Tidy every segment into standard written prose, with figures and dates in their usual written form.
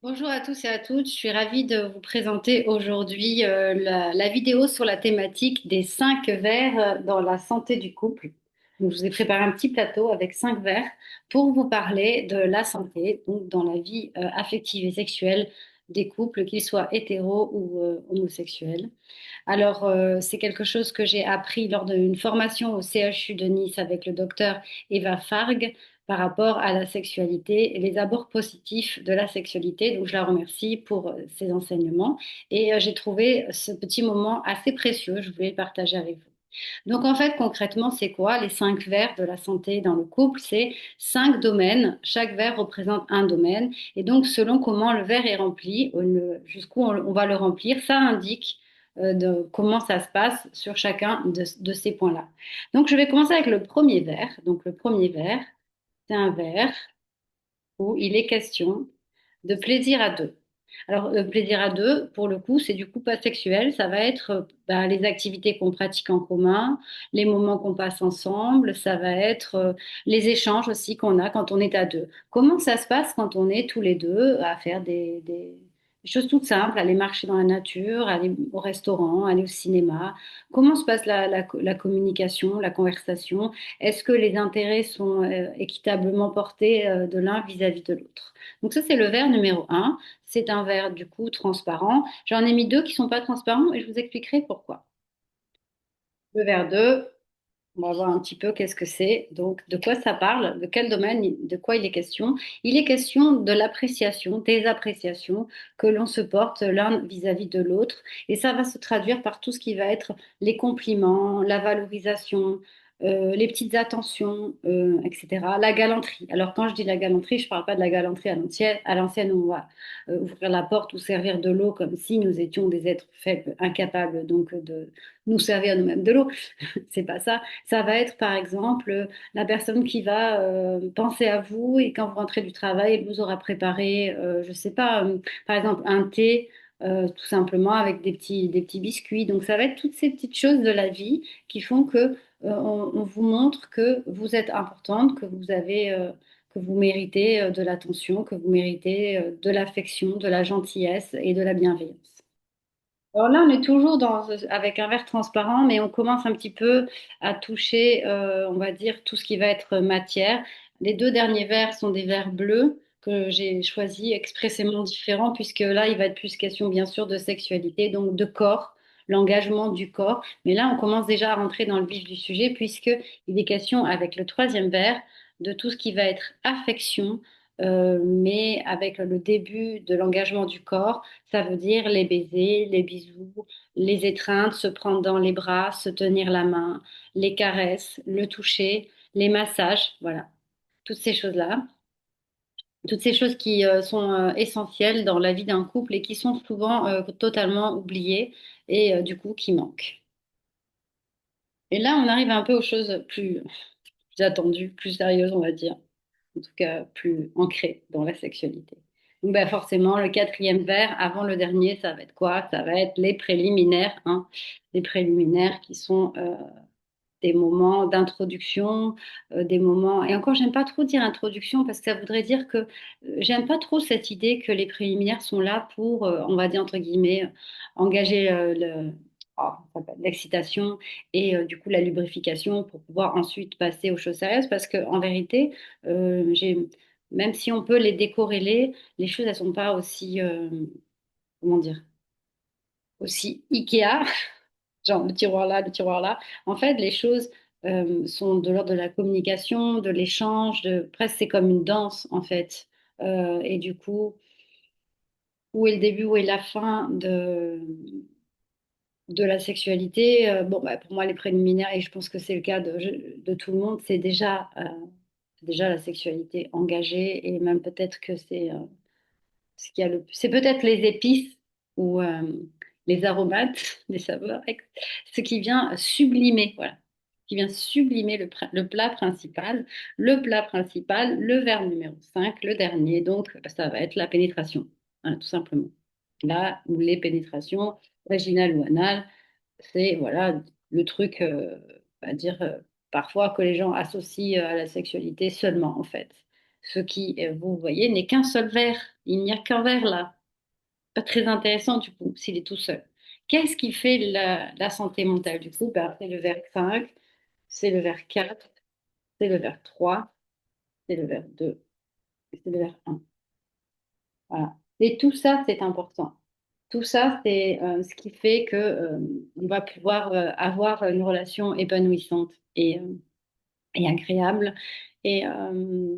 Bonjour à tous et à toutes, je suis ravie de vous présenter aujourd'hui la vidéo sur la thématique des 5 vers dans la santé du couple. Donc, je vous ai préparé un petit plateau avec 5 vers pour vous parler de la santé, donc dans la vie affective et sexuelle des couples, qu'ils soient hétéros ou homosexuels. Alors, c'est quelque chose que j'ai appris lors d'une formation au CHU de Nice avec le docteur Eva Farg par rapport à la sexualité et les abords positifs de la sexualité. Donc, je la remercie pour ses enseignements et j'ai trouvé ce petit moment assez précieux. Je voulais le partager avec vous. Donc, en fait, concrètement, c'est quoi les 5 vers de la santé dans le couple? C'est 5 domaines. Chaque vers représente un domaine. Et donc, selon comment le verre est rempli, jusqu'où on va le remplir, ça indique de comment ça se passe sur chacun de ces points-là. Donc, je vais commencer avec le premier vers. Donc, le premier vers, c'est un vers où il est question de plaisir à deux. Alors, le plaisir à deux, pour le coup, c'est du coup pas sexuel. Ça va être les activités qu'on pratique en commun, les moments qu'on passe ensemble. Ça va être les échanges aussi qu'on a quand on est à deux. Comment ça se passe quand on est tous les deux à faire des choses toutes simples, aller marcher dans la nature, aller au restaurant, aller au cinéma. Comment se passe la communication, la conversation? Est-ce que les intérêts sont équitablement portés de l'un vis-à-vis de l'autre? Donc ça, c'est le verre numéro un. C'est un verre du coup transparent. J'en ai mis deux qui sont pas transparents et je vous expliquerai pourquoi. Le verre 2, on va voir un petit peu qu'est-ce que c'est. Donc, de quoi ça parle, de quel domaine, de quoi il est question. Il est question de l'appréciation, des appréciations que l'on se porte l'un vis-à-vis de l'autre. Et ça va se traduire par tout ce qui va être les compliments, la valorisation, les petites attentions, etc. La galanterie. Alors, quand je dis la galanterie, je ne parle pas de la galanterie à l'ancienne où on va ouvrir la porte ou servir de l'eau comme si nous étions des êtres faibles, incapables donc de nous servir nous-mêmes de l'eau. C'est pas ça. Ça va être par exemple la personne qui va penser à vous et quand vous rentrez du travail, elle vous aura préparé, je sais pas, par exemple un thé. Tout simplement avec des petits biscuits. Donc ça va être toutes ces petites choses de la vie qui font que on vous montre que vous êtes importante, que vous méritez de l'attention, que vous méritez de l'affection, de la gentillesse et de la bienveillance. Alors là, on est toujours avec un verre transparent, mais on commence un petit peu à toucher, on va dire, tout ce qui va être matière. Les deux derniers verres sont des verres bleus que j'ai choisis expressément différents, puisque là, il va être plus question, bien sûr, de sexualité, donc de corps, l'engagement du corps. Mais là, on commence déjà à rentrer dans le vif du sujet, puisqu'il est question, avec le troisième verre, de tout ce qui va être affection, mais avec le début de l'engagement du corps. Ça veut dire les baisers, les bisous, les étreintes, se prendre dans les bras, se tenir la main, les caresses, le toucher, les massages, voilà. Toutes ces choses-là. Toutes ces choses qui sont essentielles dans la vie d'un couple et qui sont souvent totalement oubliées et du coup qui manquent. Et là, on arrive un peu aux choses plus attendues, plus sérieuses, on va dire. En tout cas plus ancré dans la sexualité. Donc ben forcément, le quatrième vers, avant le dernier, ça va être quoi? Ça va être les préliminaires, hein. Les préliminaires qui sont des moments d'introduction, des moments... Et encore, j'aime pas trop dire introduction parce que ça voudrait dire que j'aime pas trop cette idée que les préliminaires sont là pour, on va dire entre guillemets, engager ça s'appelle l'excitation et du coup la lubrification pour pouvoir ensuite passer aux choses sérieuses parce que en vérité, même si on peut les décorréler, les choses elles sont pas aussi, comment dire, aussi Ikea genre le tiroir là, le tiroir là. En fait, les choses sont de l'ordre de la communication, de l'échange, presque c'est comme une danse en fait. Et du coup, où est le début, où est la fin de la sexualité? Bon, bah, pour moi, les préliminaires, et je pense que c'est le cas de tout le monde, c'est déjà la sexualité engagée, et même peut-être que c'est c'est peut-être les épices ou les aromates, les saveurs, ce qui vient sublimer, voilà, qui vient sublimer le plat principal. Le plat principal, le verbe numéro 5, le dernier, donc ça va être la pénétration, hein, tout simplement. Là où les pénétrations vaginales ou anales, c'est voilà le truc, on va dire, parfois que les gens associent à la sexualité seulement, en fait. Ce qui, vous voyez, n'est qu'un seul verre. Il n'y a qu'un verre là. Pas très intéressant du coup, s'il est tout seul. Qu'est-ce qui fait la santé mentale du coup? Ben, c'est le verre 5, c'est le verre 4, c'est le verre 3, c'est le verre 2, et c'est le verre 1. Voilà. Et tout ça, c'est important. Tout ça, c'est ce qui fait que, on va pouvoir avoir une relation épanouissante et agréable. Et, euh,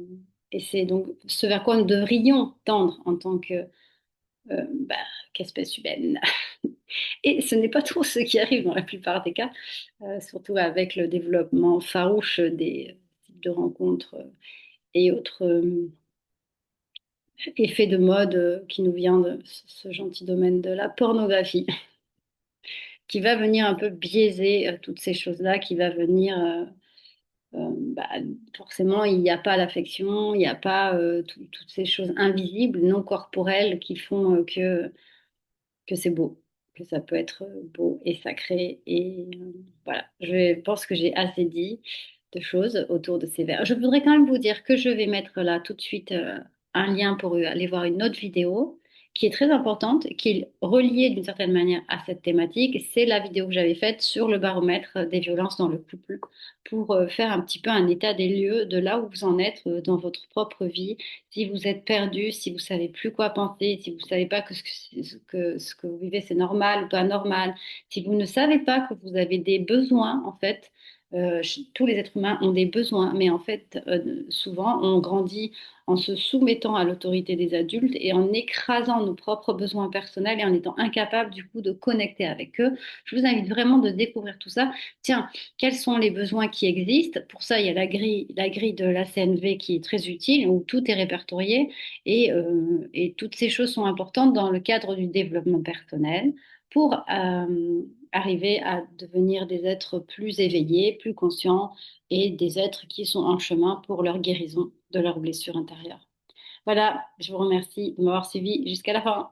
et c'est donc ce vers quoi nous devrions tendre en tant que, bah, qu'espèce humaine. Et ce n'est pas trop ce qui arrive dans la plupart des cas, surtout avec le développement farouche des types de rencontres et autres effets de mode qui nous vient de ce gentil domaine de la pornographie, qui va venir un peu biaiser toutes ces choses-là, qui va venir bah, forcément, il n'y a pas l'affection, il n'y a pas toutes ces choses invisibles, non corporelles qui font que c'est beau, que ça peut être beau et sacré. Et voilà, pense que j'ai assez dit de choses autour de ces vers. Je voudrais quand même vous dire que je vais mettre là tout de suite un lien pour aller voir une autre vidéo qui est très importante, qui est reliée d'une certaine manière à cette thématique. C'est la vidéo que j'avais faite sur le baromètre des violences dans le couple pour faire un petit peu un état des lieux de là où vous en êtes dans votre propre vie, si vous êtes perdu, si vous savez plus quoi penser, si vous savez pas que ce que vous vivez c'est normal ou pas normal, si vous ne savez pas que vous avez des besoins, en fait, tous les êtres humains ont des besoins, mais en fait, souvent, on grandit en se soumettant à l'autorité des adultes et en écrasant nos propres besoins personnels et en étant incapable du coup de connecter avec eux. Je vous invite vraiment de découvrir tout ça. Tiens, quels sont les besoins qui existent? Pour ça, il y a la grille de la CNV qui est très utile, où tout est répertorié et toutes ces choses sont importantes dans le cadre du développement personnel pour arriver à devenir des êtres plus éveillés, plus conscients et des êtres qui sont en chemin pour leur guérison de leurs blessures intérieures. Voilà, je vous remercie de m'avoir suivi jusqu'à la fin.